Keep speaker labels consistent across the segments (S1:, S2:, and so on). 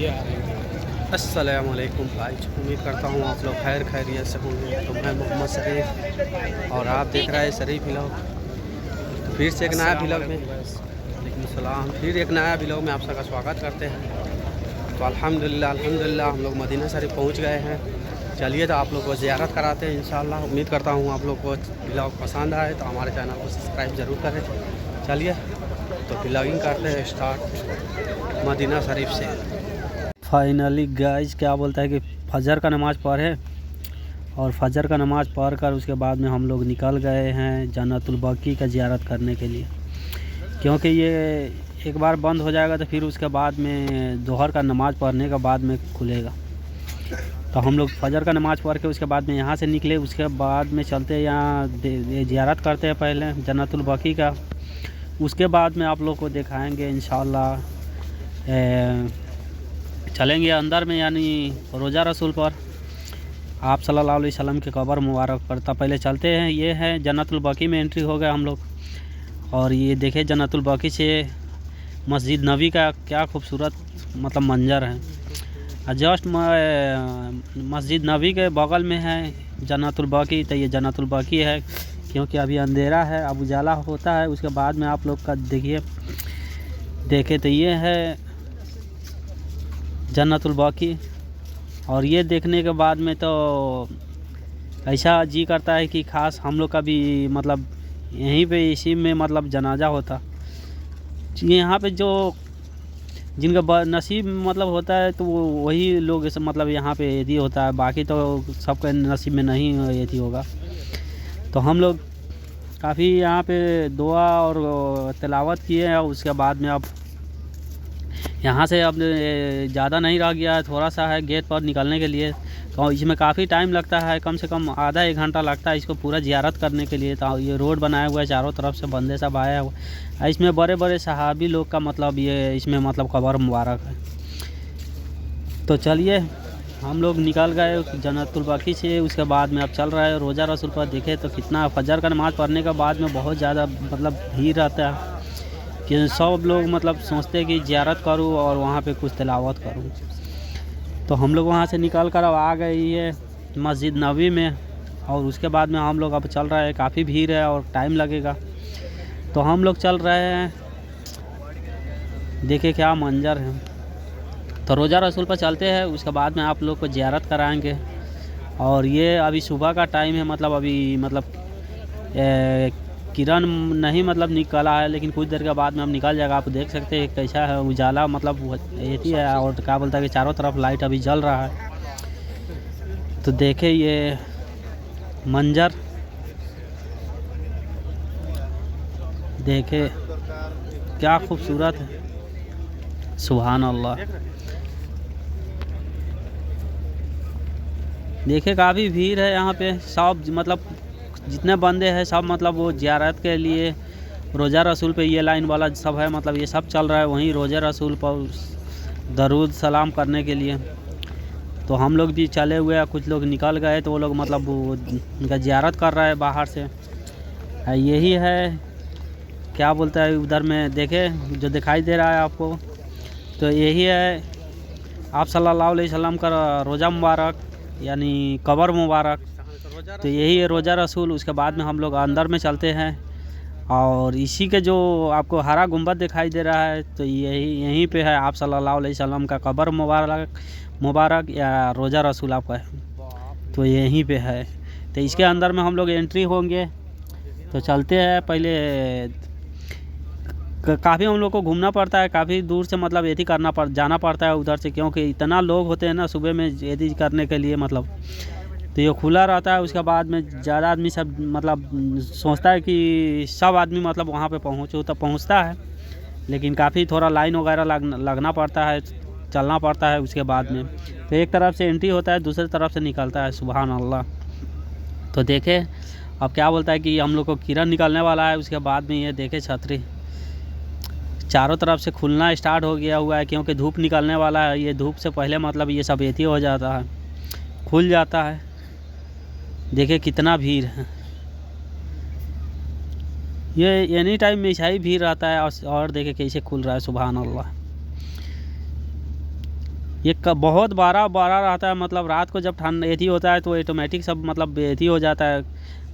S1: अस्सलामुअलैकुम भाई, उम्मीद करता हूँ आप लोग खैरियत से होंगे। तो मैं मोहम्मद शरीफ और आप देख रहे हैं शरीफ व्लॉग। तो फिर से एक नया व्लॉग में वालेकुम सलाम, फिर एक नया व्लॉग में आप सबका स्वागत करते हैं। तो अल्हम्दुलिल्लाह हम लोग मदीना शरीफ पहुँच गए हैं। चलिए तो आप लोग को ज़ियारत कराते हैं इंशाअल्लाह। उम्मीद करता हूँ आप लोग को व्लॉग पसंद आए तो हमारे चैनल को सब्सक्राइब ज़रूर करें। चलिए तो व्लॉगिंग करते हैं स्टार्ट मदीना शरीफ से। फाइनली गाइज क्या बोलता है कि फजर का नमाज़ पढ़े और फजर का नमाज़ पढ़ कर उसके बाद में हम लोग निकल गए हैं जन्नतुल बकी का ज़ियारत करने के लिए, क्योंकि ये एक बार बंद हो जाएगा तो फिर उसके बाद में दोहर का नमाज़ पढ़ने के बाद में खुलेगा। तो हम लोग फजर का नमाज़ पढ़ के उसके बाद में यहाँ से निकले। उसके बाद में चलते हैं यहाँ ज़ियारत करते हैं पहले जन्नतुल बकी का। उसके बाद में आप लोग को दिखाएँगे इंशाअल्लाह। चलेंगे अंदर में, यानी रोज़ा रसूल पर आप सल्लल्लाहु अलैहि वसल्लम के कब्र मुबारक पर। तब पहले चलते हैं। ये है जन्नतुल बकी में एंट्री हो गए हम लोग। और ये देखे जन्नतुल बकी से मस्जिद नबी का क्या खूबसूरत मतलब मंजर है। जस्ट मस्जिद नबी के बगल में है जन्नतुल बकी। तो ये जन्नतुल बकी है, क्योंकि अभी अंधेरा है, अब उजाला होता है उसके बाद में आप लोग का देखे तो ये है जन्नतुल बकी। और ये देखने के बाद में तो ऐसा जी करता है कि खास हम लोग का भी मतलब यहीं पे इसी में मतलब जनाजा होता। यहाँ पे जो जिनका नसीब मतलब होता है तो वो वही लोग मतलब यहाँ पे यदि होता है, बाकी तो सबके नसीब में नहीं यदि होगा। तो हम लोग काफ़ी यहाँ पे दुआ और तिलावत किए हैं। उसके बाद में अब यहाँ से अब ज़्यादा नहीं रह गया है, थोड़ा सा है गेट पर निकलने के लिए। तो इसमें काफ़ी टाइम लगता है, कम से कम आधा एक घंटा लगता है इसको पूरा ज़ियारत करने के लिए। तो ये रोड बनाया हुआ है, चारों तरफ से बंदे सब आया हुआ है। इसमें बड़े बड़े सहाबी लोग का मतलब ये इसमें मतलब कब्र मुबारक है। तो चलिए हम लोग निकल गए जन्नतुल बकी से। उसके बाद में अब चल रहा है रोज़ा रसूल पर। देखे तो कितना फजर का नमाज़ पढ़ने के बाद में बहुत ज़्यादा मतलब भीड़ रहता है कि सब लोग मतलब सोचते हैं कि ज़ियारत करूं और वहाँ पे कुछ तिलावत करूं। तो हम लोग वहाँ से निकल कर अब आ गए ये मस्जिद नबी में। और उसके बाद में हम लोग अब चल रहे हैं, काफ़ी भीड़ है और टाइम लगेगा। तो हम लोग चल रहे हैं, देखिए क्या मंजर है। तो रोज़ा रसूल पर चलते हैं, उसके बाद में आप लोग को ज़ियारत कराएंगे। और ये अभी सुबह का टाइम है, मतलब अभी मतलब किरण नहीं मतलब निकला है, लेकिन कुछ देर के बाद में हम निकल जाएगा। आप देख सकते हैं कैसा है उजाला, मतलब यही है। और क्या बोलता है कि चारों तरफ लाइट अभी जल रहा है। तो देखे ये मंजर, देखे क्या खूबसूरत है, सुभान अल्लाह। देखे काफ़ी भीड़ है यहाँ पे, सब मतलब जितने बंदे हैं सब मतलब वो ज़ियारत के लिए रोज़ा रसूल पे ये लाइन वाला सब है, मतलब ये सब चल रहा है वहीं रोज़ा रसूल पर दरूद सलाम करने के लिए। तो हम लोग भी चले हुए हैं, कुछ लोग निकल गए तो वो लोग मतलब वो उनका ज़ियारत कर रहा है बाहर से। यही है क्या बोलता है उधर में देखे जो दिखाई दे रहा है आपको, तो यही है आप सल्लल्लाहु अलैहि वसल्लम का रोज़ा मुबारक यानी कब्र मुबारक। तो यही है रोज़ा रसूल। उसके बाद में हम लोग अंदर में चलते हैं और इसी के जो आपको हरा गुंबद दिखाई दे रहा है तो यहीं पे है आप सल्लल्लाहु अलैहि वसल्लम का कब्र मुबारक या रोज़ा रसूल आपका है, तो यहीं पे है। तो इसके अंदर में हम लोग एंट्री होंगे। तो चलते हैं, पहले काफ़ी हम लोग को घूमना पड़ता है, काफ़ी दूर से मतलब यदि जाना पड़ता है उधर से, क्योंकि इतना लोग होते हैं ना सुबह में यदि करने के लिए मतलब। तो ये खुला रहता है। उसके बाद में ज़्यादा आदमी सब मतलब सोचता है कि सब आदमी मतलब वहाँ पे पहुँचो, तो पहुँचता है, लेकिन काफ़ी थोड़ा लाइन वगैरह लगना पड़ता है, चलना पड़ता है। उसके बाद में तो एक तरफ से एंट्री होता है, दूसरी तरफ से निकलता है, सुभान अल्लाह। तो देखे अब क्या बोलता है कि हम लोग को किरण निकलने वाला है। उसके बाद में ये देखे छतरी चारों तरफ से खुलना स्टार्ट हो गया हुआ है, क्योंकि धूप निकलने वाला है। ये धूप से पहले मतलब ये सब एथी हो जाता है, खुल जाता है। देखिए कितना भीड़ है, ये एनी टाइम में ऐसा ही भीड़ रहता है। और देखे कैसे खुल रहा है, सुभान अल्लाह। ये बहुत बड़ा बड़ा रहता है, मतलब रात को जब ठंड एथी होता है तो ऑटोमेटिक सब मतलब एथी हो जाता है,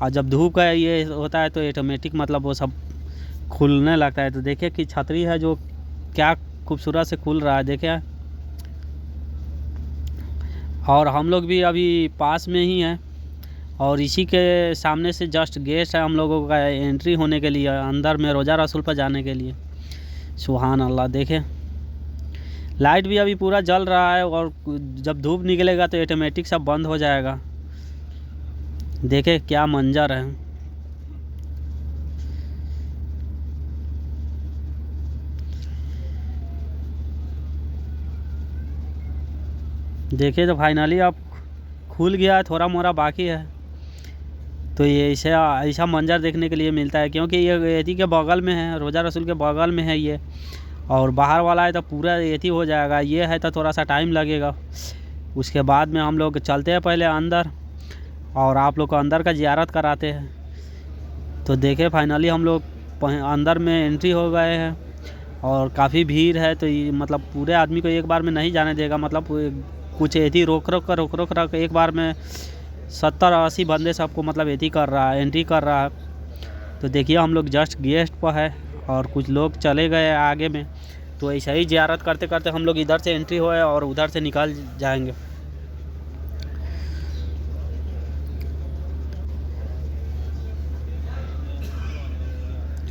S1: और जब धूप का ये होता है तो ऑटोमेटिक मतलब वो सब खुलने लगता है। तो देखिए कि छतरी है जो क्या खूबसूरत से खुल रहा है, देखिए। और हम लोग भी अभी पास में ही हैं, और इसी के सामने से जस्ट गेट है हम लोगों का एंट्री होने के लिए अंदर में रोज़ा रसूल पर जाने के लिए। सुभान अल्लाह। देखें लाइट भी अभी पूरा जल रहा है, और जब धूप निकलेगा तो ऑटोमेटिक सब बंद हो जाएगा। देखें क्या मंजर है। देखिए तो फाइनली अब खुल गया है, थोड़ा मोड़ा बाकी है। तो ये ऐसा ऐसा मंजर देखने के लिए मिलता है, क्योंकि ये एथी के बगल में है, रोज़ा रसूल के बगल में है ये, और बाहर वाला है तो पूरा एथी हो जाएगा, ये है तो थोड़ा सा टाइम लगेगा। उसके बाद में हम लोग चलते हैं पहले अंदर, और आप लोग को अंदर का ज़ियारत कराते हैं। तो देखे फाइनली हम लोग अंदर में एंट्री हो गए हैं, और काफ़ी भीड़ है, तो ये मतलब पूरे आदमी को एक बार में नहीं जाने देगा, मतलब कुछ एथी रोक कर एक बार में 70-80 बंदे सबको मतलब एथी कर रहा है, एंट्री कर रहा है। तो देखिए हम लोग जस्ट गेस्ट पर है, और कुछ लोग चले गए आगे में। तो ऐसा ही ज़ियारत करते करते हम लोग इधर से एंट्री हुए और उधर से निकल जाएंगे।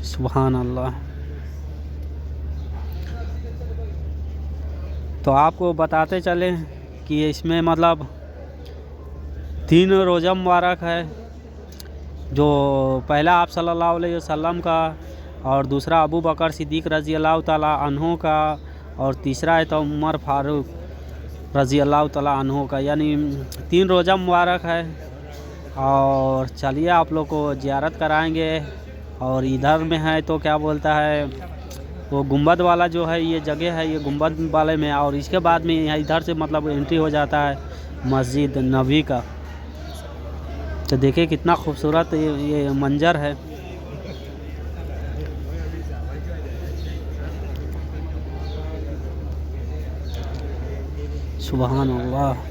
S1: सुभान अल्लाह। तो आपको बताते चले कि इसमें मतलब 3 रोज़ा मुबारक है, जो पहला आप सल्लल्लाहु अलैहि वसल्लम का, और दूसरा अबू बकर सिद्दीक़ रज़ी अल्लाह ताला अन्हो का, और तीसरा है तो उमर फ़ारूक रज़ी अल्लाह ताला अन्हो का। यानी 3 रोज़ा मुबारक है। और चलिए आप लोग को ज़ियारत कराएंगे। और इधर में है तो क्या बोलता है, वो गुंबद वाला जो है ये जगह है, ये गुंबद वाले में, और इसके बाद में यहाँ इधर से मतलब एंट्री हो जाता है मस्जिद नबी का। तो देखिए कितना खूबसूरत ये मंजर है। सुभान अल्लाह।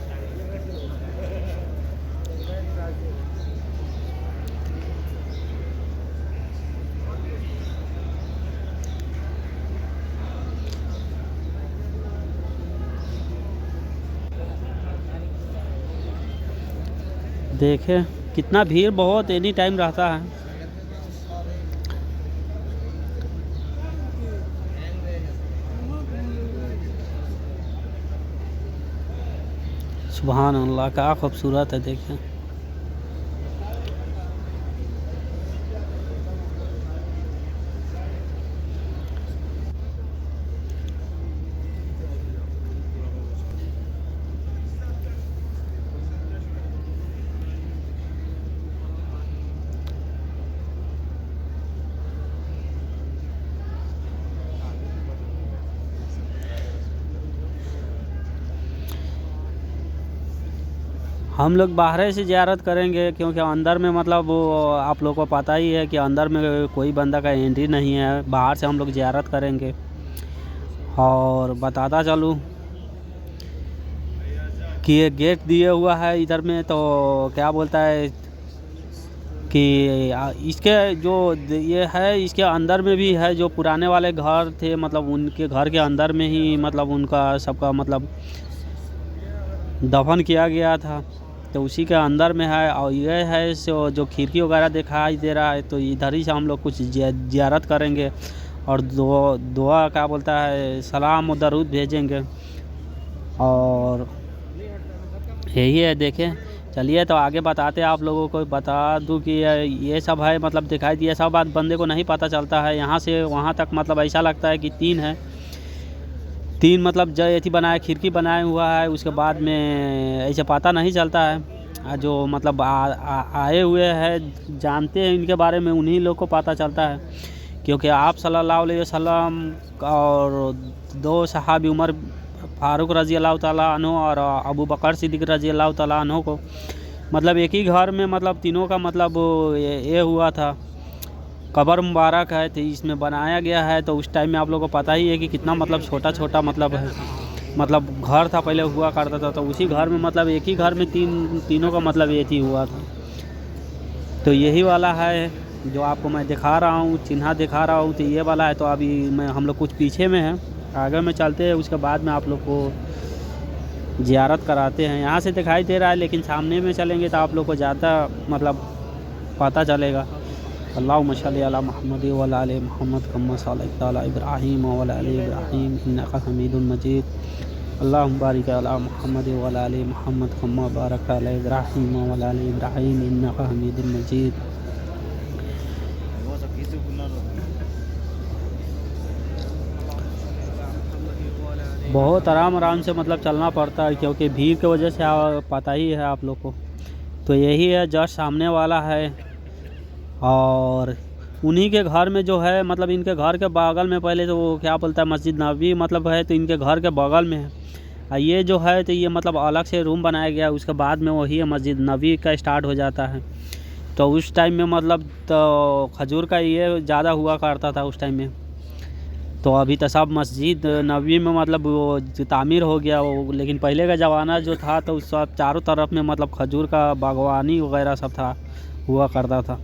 S1: देखें कितना भीड़ बहुत एनी टाइम रहता है। सुभान अल्लाह क्या खूबसूरत है, देखें। हम लोग बाहर से ज़ियारत करेंगे, क्योंकि अंदर में मतलब वो आप लोगों को पता ही है कि अंदर में कोई बंदा का एंट्री नहीं है। बाहर से हम लोग ज़ियारत करेंगे। और बताता चलूँ कि ये गेट दिए हुआ है इधर में, तो क्या बोलता है कि इसके जो ये है इसके अंदर में भी है, जो पुराने वाले घर थे मतलब उनके घर के अंदर में ही मतलब उनका सबका मतलब दफन किया गया था, तो उसी के अंदर में है। और ये है सो जो खिड़की वगैरह दिखाई दे रहा है, तो इधर ही से हम लोग कुछ ज़ियारत करेंगे, और दुआ क्या बोलता है सलाम और दरूद भेजेंगे। और यही है। देखें चलिए तो आगे बताते हैं, आप लोगों को बता दूं कि ये सब है मतलब दिखाई दिया, सब बात बंदे को नहीं पता चलता है। यहाँ से वहाँ तक मतलब ऐसा लगता है कि 3 है, 3 मतलब जो एथी बनाया खिड़की बनाया हुआ है, उसके बाद में ऐसे पता नहीं चलता है। जो मतलब आए हुए हैं जानते हैं इनके बारे में, उन्हीं लोग को पता चलता है, क्योंकि आप सल्लल्लाहु अलैहि वसल्लम और 2 सहाबी उमर फ़ारूक रज़ी अल्लाह ताला अन्हु और अबू बकर सिद्दीक़ रज़ी अल्लाह ताला अन्हु को मतलब एक ही घर में मतलब तीनों का मतलब ये हुआ था, कब्र मुबारक है, तो इसमें बनाया गया है। तो उस टाइम में आप लोगों को पता ही है कि कितना मतलब छोटा छोटा मतलब है। मतलब घर था पहले हुआ करता था, तो उसी घर में मतलब एक ही घर में तीनों का मतलब ये ही हुआ था। तो यही वाला है जो आपको मैं दिखा रहा हूँ, चिन्हा दिखा रहा हूँ, तो ये वाला है। तो अभी हम लोग कुछ पीछे में हैं, आगे में चलते हैं, उसके बाद में आप लोग को ज़ियारत कराते हैं। यहाँ से दिखाई दे रहा है, लेकिन सामने में चलेंगे तो आप लोग को ज़्यादा मतलब पता चलेगा। अल्लाहुम्मा सल्ली अला मुहम्मद व अला आलि मुहम्मद कम्मा सल्लैता अला इब्राहीम व अला आलि इब्राहीम इन्नका हमीदुम मजीद। अल्लाहुम्मा बारिक अला मुहम्मद व अला आलि मुहम्मद कम्मा बारकता अला इब्राहीम व अला आलि इब्राहीम इन्नका हमीदुम मजीद। बहुत आराम से मतलब चलना पड़ता है, क्योंकि भीड़ की वजह से पता ही है आप लोग को। तो यही है, जस्ट सामने वाला है। और उन्हीं के घर में जो है, मतलब इनके घर के बगल में, पहले तो वो क्या बोलता है मस्जिद नबवी मतलब है, तो इनके घर के बगल में है। ये जो है तो ये मतलब अलग से रूम बनाया गया, उसके बाद में वही मस्जिद नबवी का स्टार्ट हो जाता है। तो उस टाइम में मतलब तो खजूर का ये ज़्यादा हुआ करता था उस टाइम में। तो अभी तो सब मस्जिद नबवी में मतलब वो तामीर हो गया वो, लेकिन पहले का ज़माना जो था तो उस सब चारों तरफ में मतलब खजूर का बागवानी वगैरह सब था, हुआ करता था।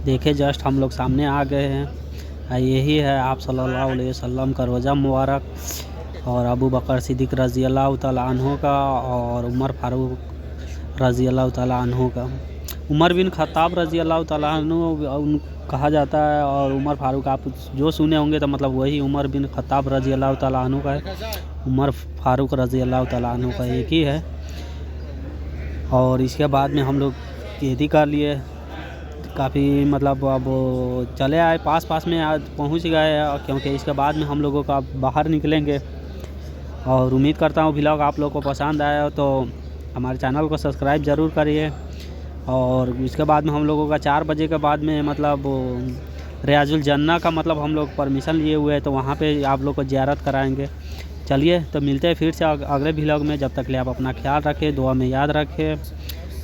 S1: देखिए जस्ट हम लोग सामने आ गए हैं। यही है आप सल्लल्लाहु अलैहि वसल्लम का रोज़ा मुबारक, और अबू बकर सिद्दीक़ रज़ी अल्लाह तआला अन्हु का, और उमर फ़ारूक रज़ी अल्लाह तआला अन्हु का। उमर बिन ख़त्ताब रज़ी अल्लाह तआला अन्हु कहा जाता है, और उमर फ़ारूक आप जो सुने होंगे तो मतलब वही उमर बिन ख़त्ताब रज़ी अल्लाह तआला अन्हु का है। उमर फ़ारूक रज़ी अल्लाह तआला अन्हु का एक ही है। और इसके बाद में हम लोग खेती कर लिए, काफ़ी मतलब अब चले आए, पास में आज पहुंच गए, क्योंकि इसके बाद में हम लोगों का बाहर निकलेंगे। और उम्मीद करता हूँ व्लॉग आप लोगों को पसंद आया, तो हमारे चैनल को सब्सक्राइब ज़रूर करिए। और इसके बाद में हम लोगों का 4 बजे के बाद में मतलब रियाजुल जन्ना का मतलब हम लोग परमिशन लिए हुए हैं, तो वहाँ पे आप लोग को ज़ियारत कराएंगे। चलिए तो मिलते हैं फिर से अगले व्लॉग में। जब तक ले आप अपना ख्याल रखें, दुआ में याद रखें।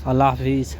S1: अल्लाह हाफिज़।